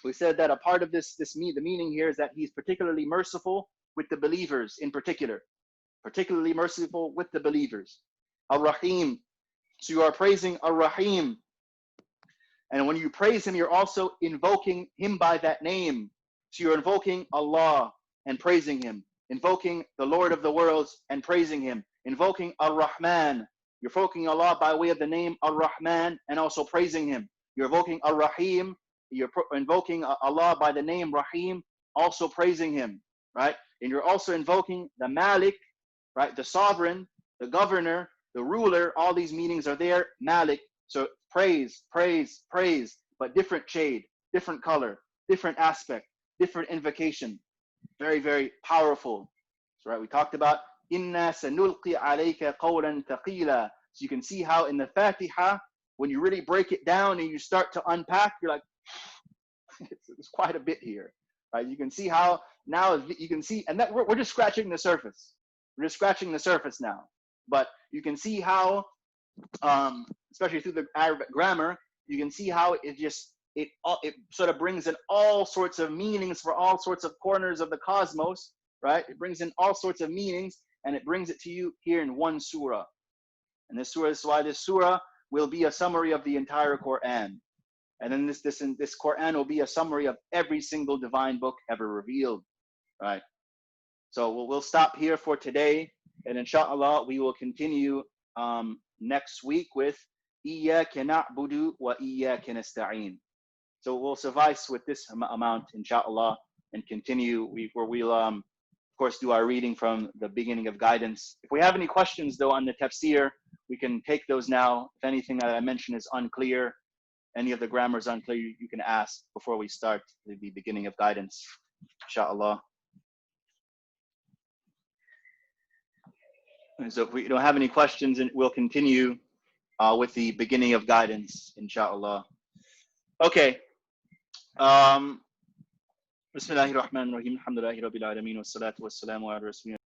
We said that a part of the meaning here is that he's particularly merciful with the believers in particular. Particularly merciful with the believers. Ar-Rahim. So you are praising Ar-Rahim. And when you praise him, you're also invoking him by that name. So you're invoking Allah and praising him. Invoking the Lord of the worlds and praising him. Invoking Ar-Rahman. You're invoking Allah by way of the name Ar-Rahman and also praising him. You're invoking Ar-Rahim. You're invoking Allah by the name Rahim, also praising him, right? And you're also invoking the Malik, right? The sovereign, the governor, the ruler. All these meanings are there. Malik. So praise, praise, praise, but different shade, different color, different aspect, different invocation. Very, very powerful. So, right, we talked about Inna sanulqi alayka qawlan thaqila. So you can see how in the Fatiha, when you really break it down and you start to unpack, you're like, it's quite a bit here, right? You can see how now you can see, and that we're just scratching the surface. We're just scratching the surface now, but you can see how, especially through the Arabic grammar, you can see how it sort of brings in all sorts of meanings for all sorts of corners of the cosmos, right? It brings in all sorts of meanings, and it brings it to you here in one surah. And this surah is why this surah will be a summary of the entire Quran. And then this Quran will be a summary of every single divine book ever revealed, right? So we'll stop here for today, and inshallah we will continue next week with إِيَّاكَ نَعْبُدُ وَإِيَّاكَ نَسْتَعِينُ. So we'll suffice with this amount, inshallah, and continue. We'll of course do our reading from the beginning of guidance. If we have any questions though on the tafsir, we can take those now. If anything that I mentioned is unclear, any of the grammar is unclear, you can ask before we start the beginning of guidance, inshallah. And so if we don't have any questions, we'll continue with the beginning of guidance, inshallah. Okay. Bismillahir Rahmanir Rahim. Alhamdulillahi Rabbil Alameen. Wassalatu wassalamu ala Rasulina.